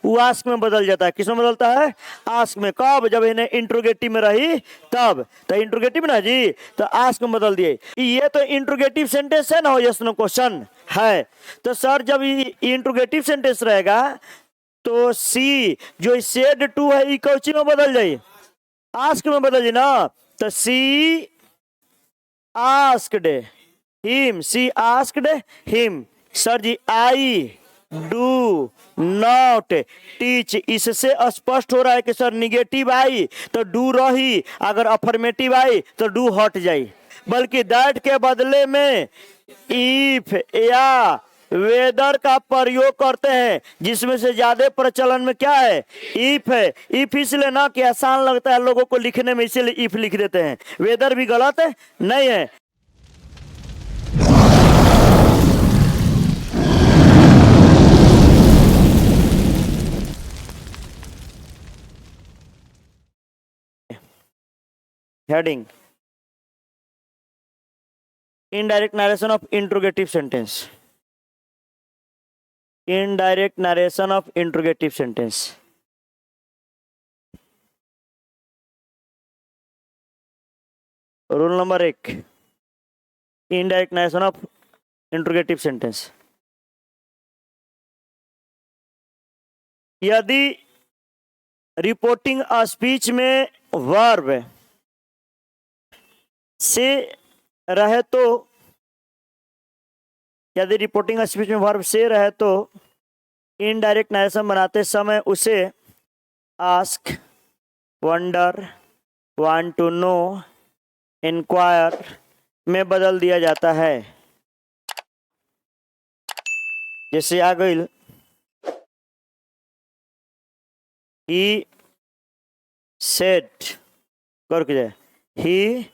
वो आस्क में बदल जाता है। किसमें बदलता है? आस्क में। कब? जब इन्हें इंट्रोगेटिव में रही तब। तो इंट्रोगेटिव ना जी, तो आस्क में बदल दिए। ये तो इंट्रोगेटिव सेंटेंस है ना, यस नो क्वेश्चन है। तो सर जब ये इंट्रोगेटिव सेंटेंस रहेगा तो सी जो सेड टू है, कौची में बदल जाए? आस्क में बदल जाए ना। तो she asked him, she asked him. Sir ji I do not teach, इससे स्पष्ट हो रहा है कि सर निगेटिव आई तो डू रही, अगर अफर्मेटिव आई तो डू हट जाई। बल्कि दैट के बदले में इफ या वेदर का प्रयोग करते हैं, जिसमें से ज्यादा प्रचलन में क्या है? इफ है। इफ इसलिए ना कि आसान लगता है लोगों को लिखने में, इसीलिए इफ लिख देते हैं। वेदर भी गलत है नहीं है। Heading indirect narration of interrogative sentence. Indirect narration of interrogative sentence. Rule number 1, indirect narration of interrogative sentence. यदि रिपोर्टिंग स्पीच में वर्ब से रहे तो, यदि रिपोर्टिंग स्पीच में वर्ब से रहे तो इनडायरेक्ट नरेशन बनाते समय उसे ask, wonder, want to know, inquire में बदल दिया जाता है। जैसे आ गई ही सेट करके जाए, ही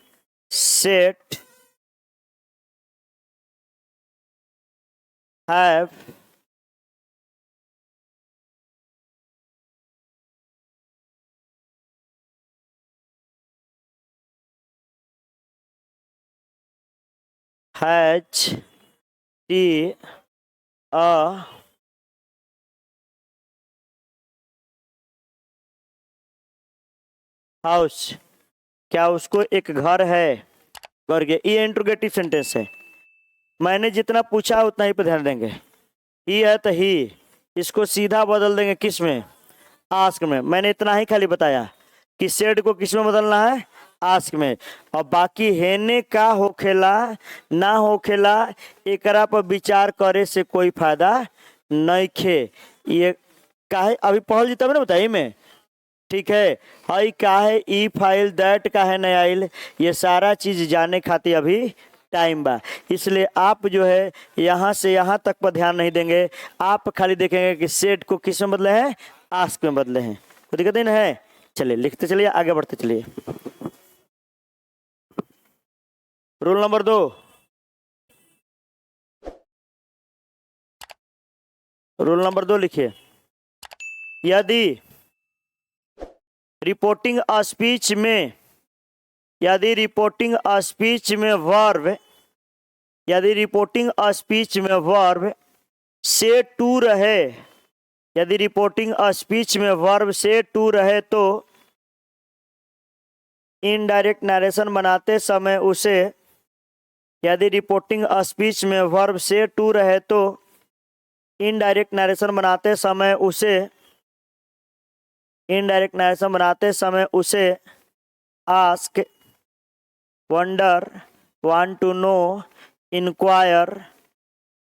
set have has tea a house, क्या उसको एक घर है करके। ये इंट्रोगेटिव सेंटेंस है। मैंने जितना पूछा उतना ही पे ध्यान देंगे। ही है तो ही, इसको सीधा बदल देंगे किस में? आस्क में। मैंने इतना ही खाली बताया कि सेड को किस में बदलना है? आस्क में। और बाकी हेने का होखेला ना होखेला एकरा पर विचार करे से कोई फायदा नहीं खे। ये काहे अभी पढ़ल जी तब ना बताइए मैं, ठीक है। हई का है ई फाइल, दैट का है नया आइल, ये सारा चीज जाने खातिर अभी टाइम बा। इसलिए आप जो है यहाँ से यहाँ तक पर ध्यान नहीं देंगे। आप खाली देखेंगे कि सेट को किस में बदले हैं? आस्क में बदले हैं। कोई दिक्कत नहीं है। चलिए लिखते चलिए, आगे बढ़ते चलिए। रूल नंबर 2, रूल नंबर 2 लिखिए। यदि रिपोर्टिंग स्पीच में, यदि रिपोर्टिंग स्पीच में वर्ब, यदि रिपोर्टिंग स्पीच में वर्ब से टू रहे, यदि रिपोर्टिंग स्पीच में वर्ब से टू रहे तो इनडायरेक्ट नरेशन बनाते समय उसे, यदि रिपोर्टिंग स्पीच में वर्ब से टू रहे तो इनडायरेक्ट नरेशन बनाते समय उसे, इनडायरेक्ट नरेशन बनाते समय उसे ask, wonder, want to know, inquire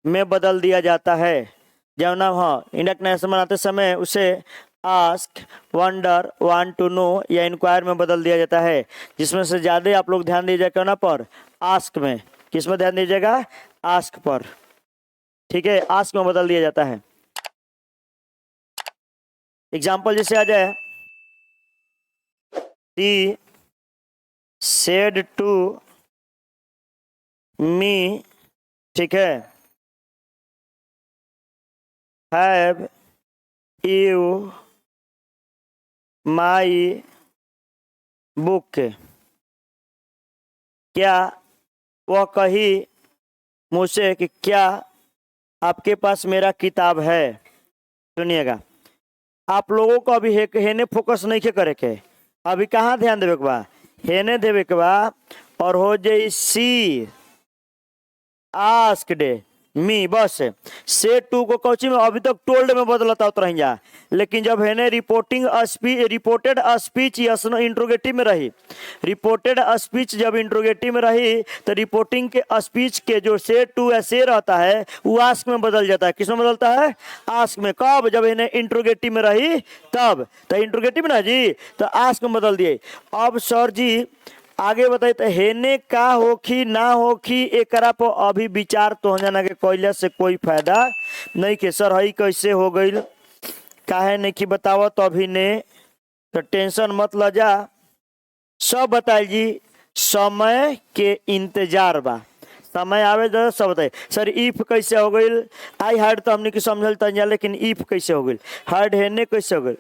में बदल दिया जाता है। जब ना हाँ इंडायरेक्ट नरेशन बनाते समय उसे ask, wonder, want to know या इंक्वायर में बदल दिया जाता है। जिसमें से ज्यादा आप लोग ध्यान दीजिएगा ना पर आस्क में। किस में ध्यान दीजिएगा? आस्क पर। ठीक है, आस्क में बदल दिया जाता है। एग्जाम्पल जैसे आ जाए, शी सेड टू मी, ठीक है, हैव यू माई बुक, क्या वह कही मुझसे कि क्या आपके पास मेरा किताब है। सुनिएगा, आप लोगों को अभी हेने फोकस नहीं के करे के, अभी कहाँ ध्यान देवे के बा, हेने देवे के बा। और हो जाई सी आस्क्ड मी, बस से टू को कोची में अभी तक टोल्ड में बदलता उतर जा, लेकिन जब है reported speech yes no interrogative में रही, रिपोर्टेड स्पीच जब इंट्रोगेटिव में रही तो रिपोर्टिंग के स्पीच के जो से टू या से रहता है वो आस्क में बदल जाता है। किस में बदलता है? आस्क में। कब? जब इन्हें इंट्रोगेटिव में रही तब, तो इंट्रोगेटिव ना जी, तो आस्क में बदल दिए। अब सर जी आगे बताइए, तो हेने का होखी ना होखी एकरा पर अभी विचार तो जाना के कोयला से कोई फायदा नहीं के। सर हई कैसे हो गई, काहे नहीं कि बताओ तो अभी ने, तो टेंशन मत ल जा, सब बताइए जी। समय के इंतजार बा, समय आवे तो सब बताइए। सर इफ कैसे हो गई, आई हार्ड तो हमने की समझल तंजा, लेकिन इफ कैसे हो गई, हार्ड हेने कैसे हो गई,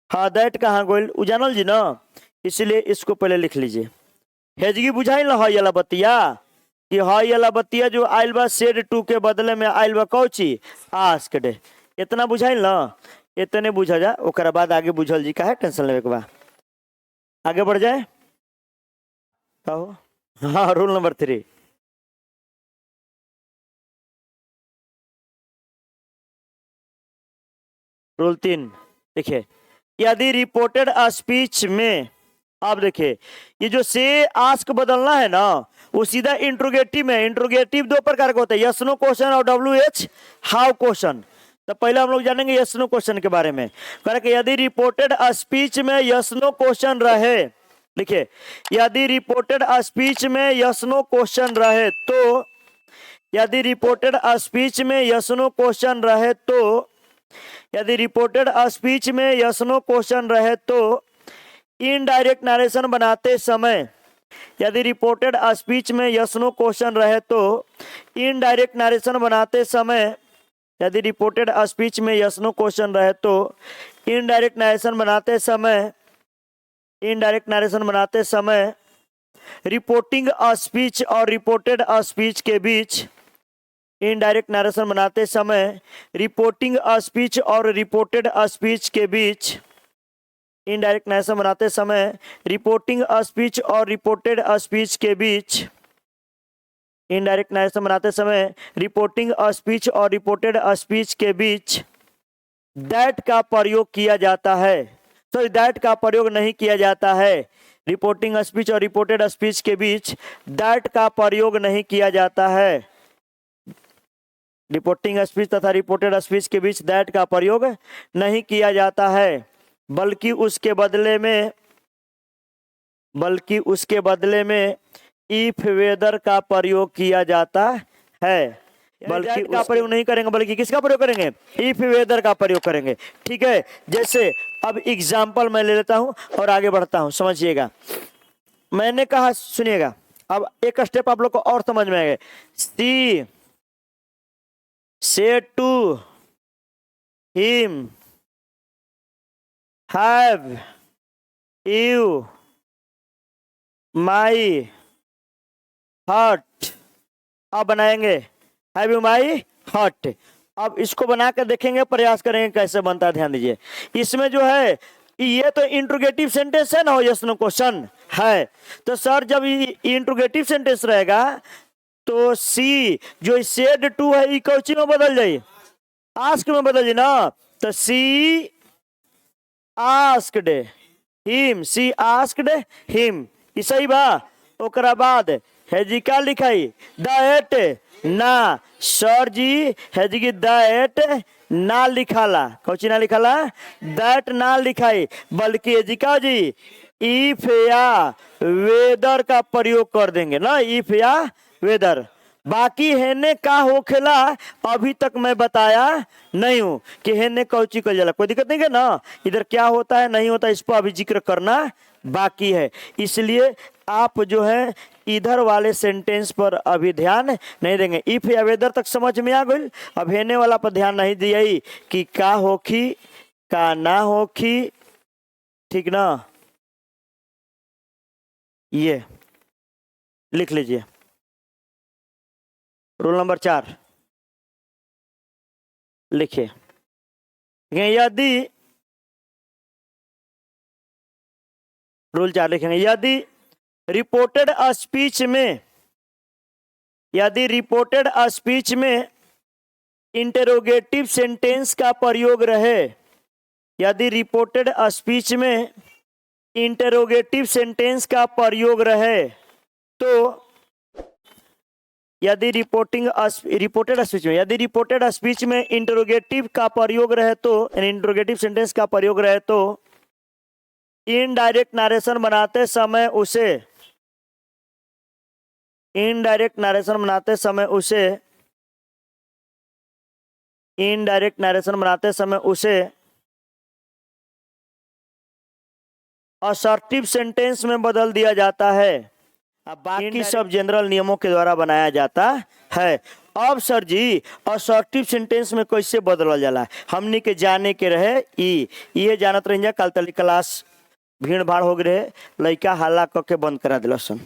हाँ दैट कहाँ गई उजानल जी ना, इसलिए इसको पहले लिख लीजिए। हेजगी बुझाई ना हई वाला बतिया, कि हई वाला बतिया जो आइल बा सेड टू के बदले में आइल बा कौची आस्क्ड, इतना बुझाइल ना, इतने बुझा जा, ओकरा बाद आगे बुझल जी, काहे टेंशन लेवे के बा, आगे बढ़ जाए। कहो हाँ, रूल नंबर 3। रूल 3 देखिए, यदि रिपोर्टेड स्पीच में, आप देखिए ये जो से आस्क बदलना है ना, वो सीधा इंट्रोगेटिव में, इंट्रोगेटिव दो प्रकार के होते हैं, यस नो क्वेश्चन और WH हाउ क्वेश्चन। तो पहले हम लोग जानेंगे यस नो क्वेश्चन के बारे में। कि यदि रिपोर्टेड स्पीच में यस नो क्वेश्चन रहे, देखिए यदि रिपोर्टेड स्पीच में यस नो क्वेश्चन रहे तो, यदि रिपोर्टेड स्पीच में यस नो क्वेश्चन रहे तो, यदि रिपोर्टेड स्पीच में यस नो क्वेश्चन रहे तो इनडायरेक्ट नरेशन बनाते समय, यदि रिपोर्टेड स्पीच में यस नो क्वेश्चन रहे तो इनडायरेक्ट नरेशन बनाते समय, यदि रिपोर्टेड स्पीच में यस नो क्वेश्चन रहे तो इनडायरेक्ट नरेशन बनाते समय, इनडायरेक्ट नरेशन बनाते समय रिपोर्टिंग स्पीच और रिपोर्टेड स्पीच के बीच, इनडायरेक्ट नरेशन बनाते समय रिपोर्टिंग स्पीच और रिपोर्टेड स्पीच के बीच, इनडायरेक्ट नरेशन बनाते समय रिपोर्टिंग स्पीच और रिपोर्टेड स्पीच के बीच, इनडायरेक्ट नरेशन बनाते समय रिपोर्टिंग स्पीच और रिपोर्टेड स्पीच के बीच दैट का प्रयोग किया जाता है। तो दैट का प्रयोग नहीं किया जाता है, रिपोर्टिंग स्पीच और रिपोर्टेड स्पीच के बीच दैट का प्रयोग नहीं किया जाता है, रिपोर्टिंग स्पीच तथा रिपोर्टेड स्पीच के बीच दैट का प्रयोग नहीं किया जाता है, बल्कि उसके बदले में इफ वेदर का प्रयोग किया जाता है। बल्कि का प्रयोग नहीं करेंगे, बल्कि किसका प्रयोग करेंगे? इफ वेदर का प्रयोग करेंगे। ठीक है, जैसे अब एग्जाम्पल मैं ले लेता हूं और आगे बढ़ता हूं, समझिएगा। मैंने कहा, सुनिएगा, अब एक स्टेप आप लोग को और समझ में आएगा। सी said to him, have you my heart। अब बनाएंगे have you my heart। अब इसको बना कर देखेंगे, प्रयास करेंगे कैसे बनता है, ध्यान दीजिए। इसमें जो है ये तो इंट्रोगेटिव सेंटेंस है ना, यस नो क्वेश्चन है, तो सर जब ये इंट्रोगेटिव सेंटेंस रहेगा तो सी जो सेड टू है कौची में बदल जाए, आस्क में बदल जाए ना, तो she asked him, she asked him, ई सही बा। ओकरा बाद हेजी का लिखाई दैट ना, सर जी हेजी दैट ना लिखाला, कौची ना लिखाला, दैट ना लिखाई, बल्कि हेजी का जी इफ या वेदर का प्रयोग कर देंगे ना, इफ या वेदर। बाकी हेने का होखेला अभी तक मैं बताया नहीं हूं कि हेने कौची कल जाला, कोई दिक्कत नहीं है ना, इधर क्या होता है नहीं होता इस पर अभी जिक्र करना बाकी है, इसलिए आप जो है इधर वाले सेंटेंस पर अभी ध्यान नहीं देंगे। इफ या वेदर तक समझ में आ गई, अब हेने वाला पर ध्यान नहीं दिया कि का होखी का ना होखी, ठीक ना, ये लिख लीजिए। रूल नंबर 4 लिखिए, यदि रूल 4 लिखेंगे, यदि रिपोर्टेड स्पीच में इंटेरोगेटिव सेंटेंस का प्रयोग रहे, यदि रिपोर्टेड स्पीच में इंटेरोगेटिव सेंटेंस का प्रयोग रहे तो यदि रिपोर्टेड स्पीच में इंटेरोगेटिव का प्रयोग रहे तो इंटेरोगेटिव सेंटेंस का प्रयोग रहे तो इनडायरेक्ट नरेशन बनाते समय उसे असर्टिव सेंटेंस में बदल दिया जाता है। अब बाकी सब जनरल नियमों के द्वारा बनाया जाता है। अब सर जी असर्टिव सेंटेंस में कैसे बदलल जाला, हमनी के जाने के रहे ये जानत रही कल तली क्लास भीड़ भाड़ हो गए रहे, लड़का हल्ला करके बंद करा दिला सन।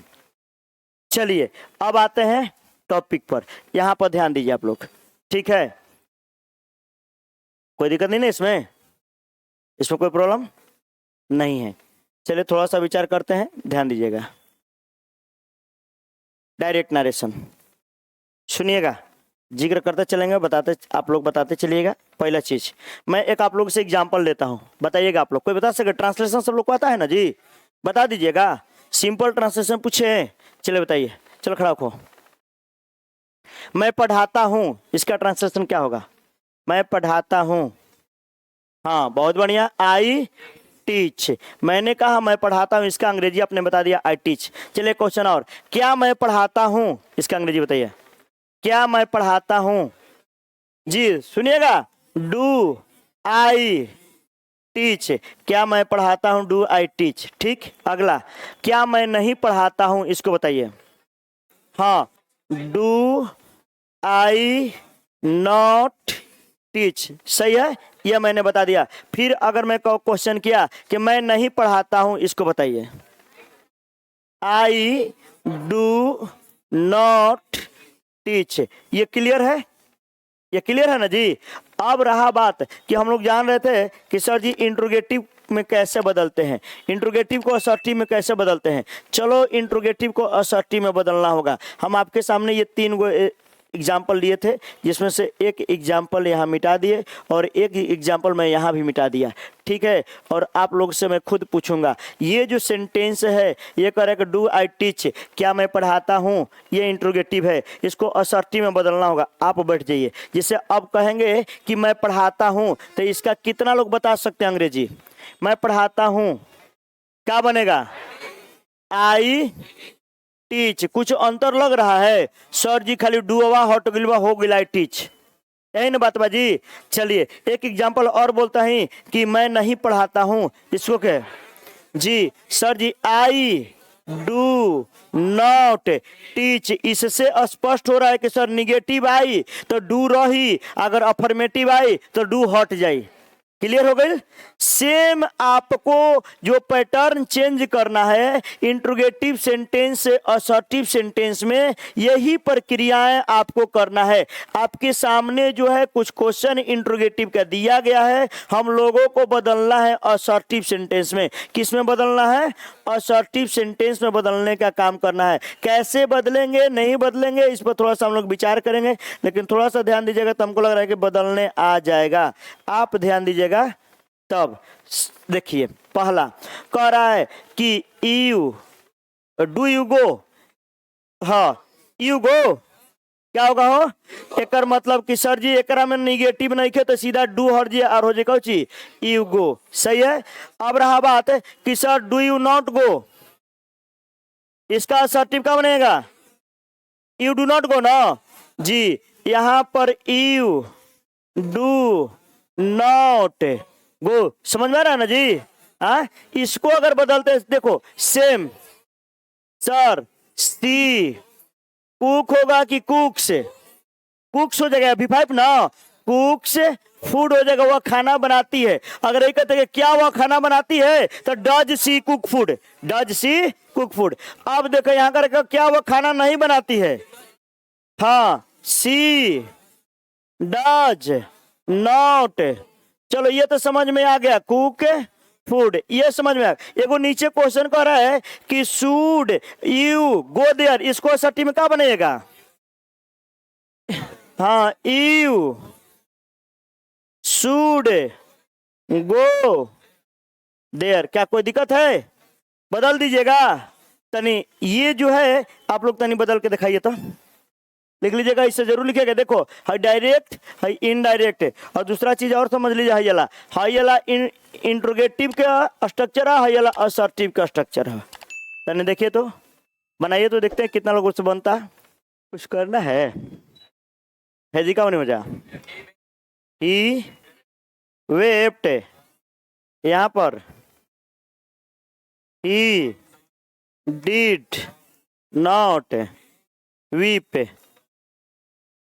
चलिए अब आते हैं टॉपिक पर, यहाँ पर ध्यान दीजिए आप लोग, ठीक है? कोई दिक्कत नहीं ना इसमें कोई प्रॉब्लम नहीं है। चलिए थोड़ा सा विचार करते हैं, ध्यान दीजिएगा। डायरेक्ट नरेशन सुनिएगा, जिक्र करते चलेंगे, आप लोग बताते चलिएगा। पहला चीज मैं एक आप लोग से एग्जांपल लेता हूं, बताइएगा आप लोग। कोई बता सके? ट्रांसलेशन सब लोग को आता है ना जी? बता दीजिएगा। सिंपल ट्रांसलेशन पूछे, चलिए बताइए। चलो खड़ा हो। मैं पढ़ाता हूं, इसका ट्रांसलेशन क्या होगा? मैं पढ़ाता हूं। हाँ बहुत बढ़िया, आई टीच। मैंने कहा मैं पढ़ाता हूं, इसका अंग्रेजी आपने बता दिया आई टीच। चलिए क्वेश्चन और, क्या मैं पढ़ाता हूं, इसका अंग्रेजी बताइए। क्या मैं पढ़ाता हूं जी? सुनिएगा, डू आई टीच। क्या मैं पढ़ाता हूं, डू आई टीच। ठीक, अगला, क्या मैं नहीं पढ़ाता हूं, इसको बताइए। हाँ, डू आई नॉट टीच। सही है, यह मैंने बता दिया। फिर अगर मैं क्वेश्चन किया कि मैं नहीं पढ़ाता हूं, इसको बताइए। आई डू नॉट टीच। ये क्लियर है? ये क्लियर है ना जी? अब रहा बात कि हम लोग जान रहे थे कि सर जी इंट्रोगेटिव में कैसे बदलते हैं, इंट्रोगेटिव को असर्टिव में कैसे बदलते हैं। चलो इंट्रोगेटिव को असर्टिव में बदलना होगा। हम आपके सामने ये 3 एग्जाम्पल लिए थे, जिसमें से एक एग्जाम्पल यहाँ मिटा दिए और एक एग्जाम्पल मैं यहाँ भी मिटा दिया, ठीक है? और आप लोग से मैं खुद पूछूंगा, ये जो सेंटेंस है ये करेगा डू आई टीच, क्या मैं पढ़ाता हूँ, ये इंट्रोगेटिव है, इसको असर्टिव में बदलना होगा। आप बैठ जाइए। जिसे अब कहेंगे कि मैं पढ़ाता हूँ, तो इसका कितना लोग बता सकते हैं अंग्रेजी? मैं पढ़ाता हूँ क्या बनेगा? I teach. कुछ अंतर लग रहा है? सर जी खाली डूवा हट गिलवा हो गिला टीच, यही ना बात बाजी। चलिए एक एग्जांपल और बोलता ही कि मैं नहीं पढ़ाता हूं, इसको क्या जी? Sir ji I do not teach. इससे स्पष्ट हो रहा है कि सर निगेटिव आई तो डू रही, अगर अफर्मेटिव आई तो डू हट जाई। क्लियर हो गई? सेम आपको जो पैटर्न चेंज करना है इंट्रोगेटिव सेंटेंस से असर्टिव सेंटेंस में, यही प्रक्रियाएं आपको करना है। आपके सामने जो है कुछ क्वेश्चन इंट्रोगेटिव का दिया गया है, हम लोगों को बदलना है असर्टिव सेंटेंस में। किस में बदलना है? असर्टिव सेंटेंस में बदलने का काम करना है। कैसे बदलेंगे, नहीं बदलेंगे, इस पर थोड़ा सा हम लोग विचार करेंगे, लेकिन थोड़ा सा ध्यान दीजिएगा तो हमको लग रहा है कि बदलने आ जाएगा। आप ध्यान दीजिएगा। तब देखिए, पहला कह रहा है कि यू डू यू गो। हाँ, यू गो क्या होगा हो? एक मतलब कि सर जी एकरा में निगेटिव नहीं खे तो सीधा डू हट जी और हो जाए कौची यू गो। सही है। अब रहा बात है कि sir do you not go, इसका असर्टिव क्या बनेगा? यू डू नॉट गो ना जी। यहां पर यू डू नॉट गो, समझ में आ रहा है ना जी? हाँ, इसको अगर बदलते देखो, सेम सर सी कुक होगा कि कुक्स? कुक्स हो जाएगा V5 ना, कुक्स फूड हो जाएगा, वह खाना बनाती है। अगर ये कहते हैं क्या वह खाना बनाती है तो does she cook food, does she cook food. अब देखो यहां कर क्या वह खाना नहीं बनाती है? हाँ, सी डज नॉट चलो ये तो समझ में आ गया, कुक फूड, ये समझ में आ गया। एगो नीचे क्वेश्चन कर रहा है कि शुड यू गो देयर, इसको सटी में क्या बनेगा? हाँ, यू शुड गो देयर, क्या कोई दिक्कत है? बदल दीजिएगा तनी, ये जो है आप लोग तनी बदल के दिखाइए तो, लिख लीजिएगा, इससे जरूर लिखिएगा। देखो, है डायरेक्ट, है इनडायरेक्ट, और दूसरा चीज और समझ लीजिए, हाई वाला इंट्रोगेटिव का स्ट्रक्चर है, हाई वाला असर्टिव का स्ट्रक्चर है। तने देखिए तो, बनाइए तो, देखते हैं कितना लोगों से बनता है। कुछ करना है जी, का नहीं मजा। ही वेप्ट, यहाँ पर ही डिड नॉट वीप,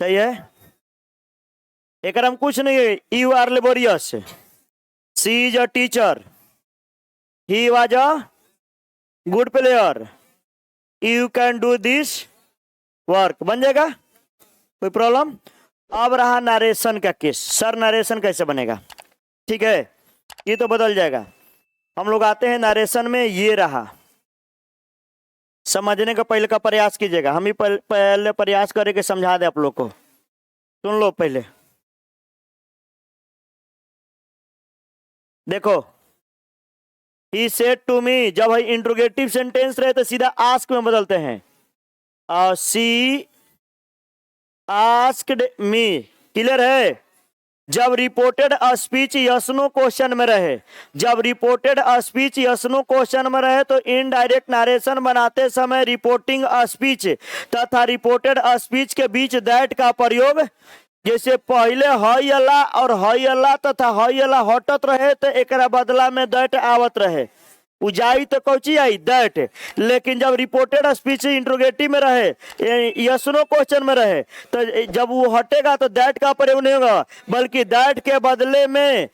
सही है। एक हम कुछ नहीं है, you are laborious, she is a teacher, he was a good player, you can do this work, बन जाएगा, कोई प्रॉब्लम? अब रहा नरेशन का केस। सर नरेशन कैसे बनेगा? ठीक है, ये तो बदल जाएगा। हम लोग आते हैं नरेशन में, ये रहा, समझने का पहले का प्रयास कीजिएगा। हम ही पहले प्रयास करके समझा दे आप लोग को, सुन लो पहले। देखो, ही सेड टू मी, जब है इंट्रोगेटिव सेंटेंस रहे तो सीधा आस्क में बदलते हैं। सी आस्क्ड मी, क्लियर है। जब reported speech yes no question में रहे, जब reported speech yes no question में रहे तो इनडायरेक्ट नरेशन बनाते समय रिपोर्टिंग स्पीच तथा रिपोर्टेड स्पीच के बीच दैट का प्रयोग, जैसे पहले हई अला और हई अला तथा हई अला हटत रहे तो एक बदला में दैट आवत रहे, उजाई तो कौची आई दैट। लेकिन जब रिपोर्टेड स्पीच इंट्रोगेटिव में रहे, यस नो क्वेश्चन में रहे, तो जब वो हटेगा तो दैट का प्रयोग नहीं होगा, बल्कि दैट के बदले में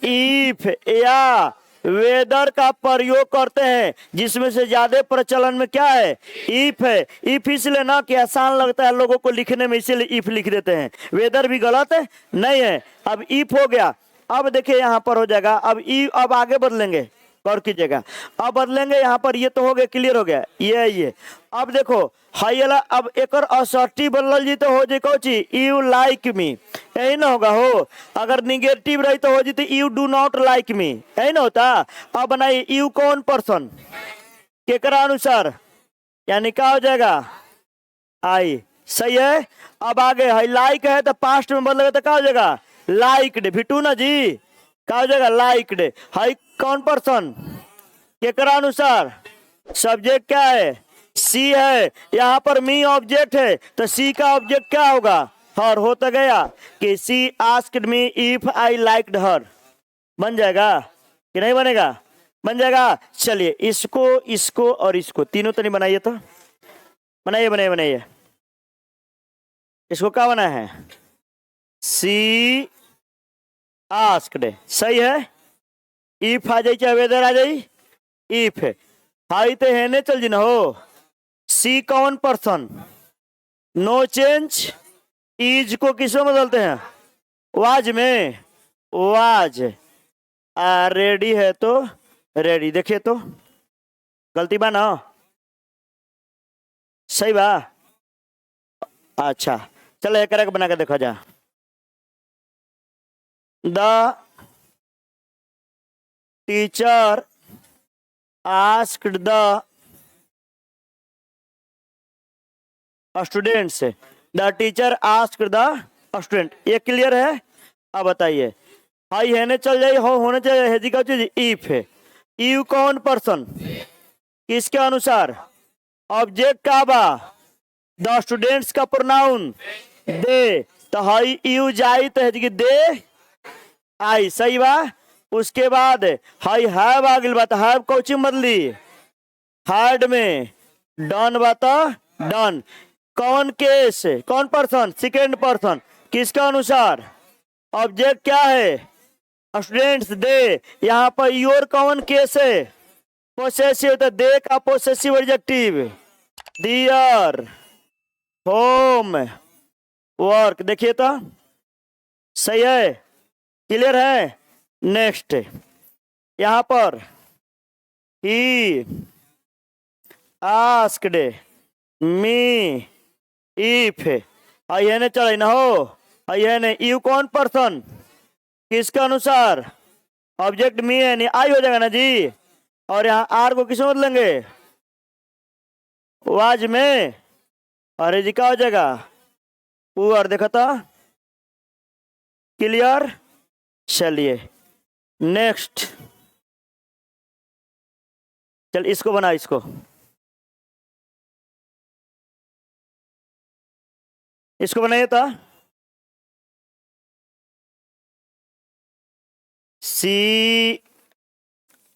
इफ या वेदर का प्रयोग करते हैं, जिसमें से ज्यादा प्रचलन में क्या है? इफ है। इफ इसलिए ना कि आसान लगता है लोगों को लिखने में, इसीलिए इफ लिख देते हैं, वेदर भी गलत है नहीं है। अब इफ हो गया, अब देखिए यहाँ पर हो जाएगा, अब आगे बदलेंगे, गौर कीजिएगा, अब बदलेंगे यहाँ पर, ये तो हो गया, क्लियर हो गया, ये अब देखो हाईला, अब एक असर्टिव बदल जी तो हो जाए कौची, यू लाइक मी, यही ना होगा हो। अगर निगेटिव रही तो हो जी you do not like me, यही ना होता। अब बनाइए यू कौन पर्सन, केकरा अनुसार, यानी क्या हो जाएगा? आई, सही है। अब आगे हाई लाइक है तो पास्ट में बदलेगा तो क्या हो जाएगा? लाइक्ड, भिटू ना जी, क्या हो जाएगा? लाइक्ड। हाई कौन पर्सन, केकरा अनुसार, सब्जेक्ट क्या है? सी है। यहाँ पर मी ऑब्जेक्ट है तो सी का ऑब्जेक्ट क्या होगा? हर। हो तो गया कि she asked me if I liked her, बन जाएगा कि नहीं बनेगा? बन जाएगा। चलिए इसको, इसको और इसको तीनों तो नहीं बनाइए तो, बनाइए बनाइए बनाइए। इसको क्या बना है? सी आस्क्ड, सही है। इफ आ जाए चाहे वेदर आ जाए, इफ हाई तो है ने चल जी ना हो। सी कौन पर्सन, नो चेंज, इज को किसमें बदलते हैं? वाज में, वाज। रेडी है तो रेडी, देखिए तो गलती बा ना, सही बा। अच्छा चलो एक बना के देखा जा। The teacher asked the students, the teacher asked the student, ये क्लियर है। अब बताइए, हाई है ने चल जाए, हो होने चाहिए है जी का चीज, इफ है। यू कौन पर्सन, किसके अनुसार? ऑब्जेक्ट का बा, द स्टूडेंट्स का प्रोनाउन दे, तो हाई यू जाई तो है जी दे आई, सही बा। उसके बाद हाई हैव आ गई बात, हैव कौची बदली? हार्ड में, डन बात डन। कौन केस, कौन पर्सन? सेकेंड पर्सन, किसका अनुसार? ऑब्जेक्ट क्या है? Students they. यहाँ पर योर कौन केस है? पोसेसिव, तो दे का पोसेसिव एडजेक्टिव, दियर होम वर्क, देखिए तो सही है, क्लियर है। नेक्स्ट यहाँ पर ही आस्क्ड मी इफ, आई ने चढ़ ना हो, आई ने यू कौन पर्सन, किसके अनुसार, ऑब्जेक्ट मी है नहीं, आई हो जाएगा ना जी। और यहाँ आर को किस में बदलेंगे, वाज में, और जी क्या हो जाएगा, और देखा था, क्लियर। चलिए नेक्स्ट, चल इसको बना, इसको बनाइए था, सी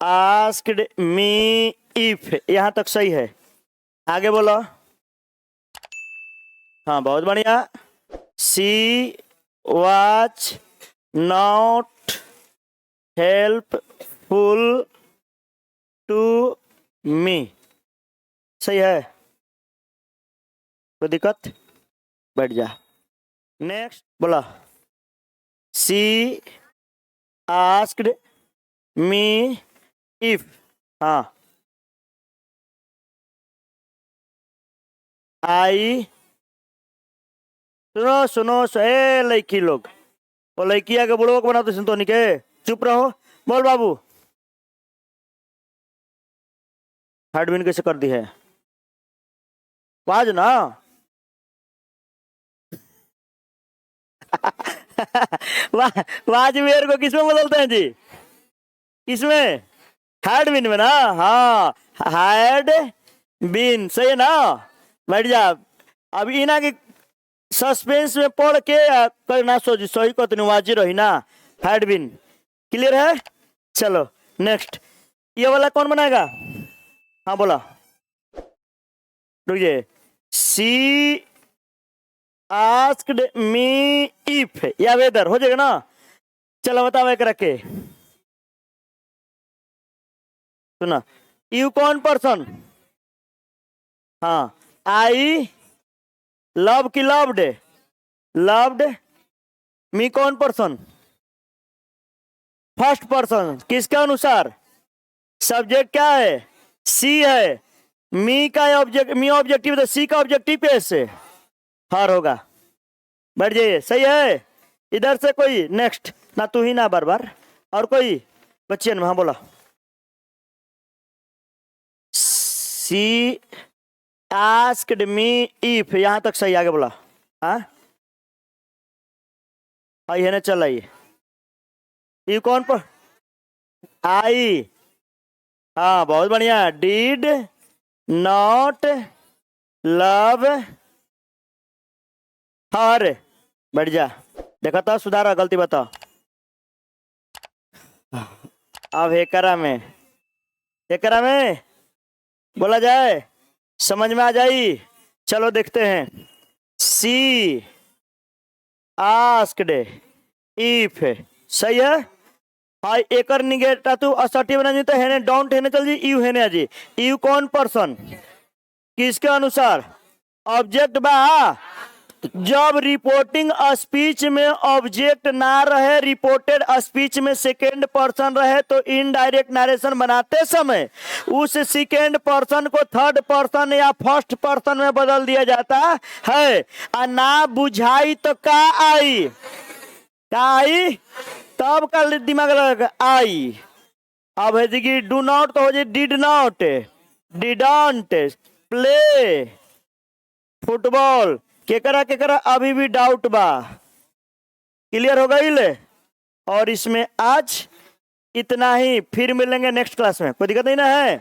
आस्क्ड मी इफ, यहां तक सही है, आगे बोलो। हाँ बहुत बढ़िया, she was not helpful to me, सही है, कोई दिक्कत, बैठ जा। नेक्स्ट बोला, सी आस्क्ड मी इफ, हाँ आई, सुनो सुनो ए लड़की लोग, वो लड़की आगे बुढ़ो को बनाते सुन तो नहीं के, चुप रहो, बोल बाबू, हार्डविन कैसे कर दी है, वाज ना वाज मेरे को किसमें बदलते हैं जी, किसमें, हार्डविन में ना, हाँ हार्ड बिन, सही है ना, बैठ जा। अब इना की सस्पेंस में पढ़ के करना सोच, सही को तो वाजी रही ना, हार्ड बिन, क्लियर है। चलो नेक्स्ट, ये वाला कौन बनाएगा, हाँ बोला, रुकिए, सी आस्क्ड मी इफ, या वेदर हो जाएगा ना। चलो बताओ एक रखे, सुना, यू कौन पर्सन, हाँ आई लव की लव्ड, लव्ड मी कौन पर्सन, फर्स्ट पर्सन, किसके अनुसार, सब्जेक्ट क्या है, सी है, मी का ऑब्जेक्ट, मी ऑब्जेक्टिव तो सी का ऑब्जेक्टिव कैसे हर होगा, बैठ जाइए, सही है। इधर से कोई नेक्स्ट, ना तू ही ना बार बार, और कोई बच्चे में, हाँ बोला, सी आस्क्ड मी इफ, यहां तक सही, आगे बोला, हाँ आई है ना, चल आइए, यू कौन पर, आई, हाँ बहुत बढ़िया, डिड नॉट लव हर, बैठ जा, देखा था, सुधारा, गलती बताओ। अब एकरा में बोला जाए, समझ में आ जाई, चलो देखते हैं, सी आस्क्ड इफ, सही है, हाँ एकर निगेटा तू असर्टिव बना तो है, डोंट है चल जी, यू है जी, यू कौन पर्सन, किसके अनुसार, ऑब्जेक्ट बा, जब रिपोर्टिंग स्पीच में ऑब्जेक्ट ना रहे, रिपोर्टेड स्पीच में सेकेंड पर्सन रहे, तो इनडायरेक्ट नरेशन बनाते समय उस सेकेंड पर्सन को थर्ड पर्सन या फर्स्ट पर्सन में बदल दिया जाता है। और ना बुझाई तो का आई, तब का दिमाग लगा आई, अब है जी डू नॉट तो हो जाए did not, didn't play football, केकरा अभी भी डाउट बा, क्लियर हो गई ले। और इसमें आज इतना ही, फिर मिलेंगे नेक्स्ट क्लास में, कोई दिक्कत नहीं ना है।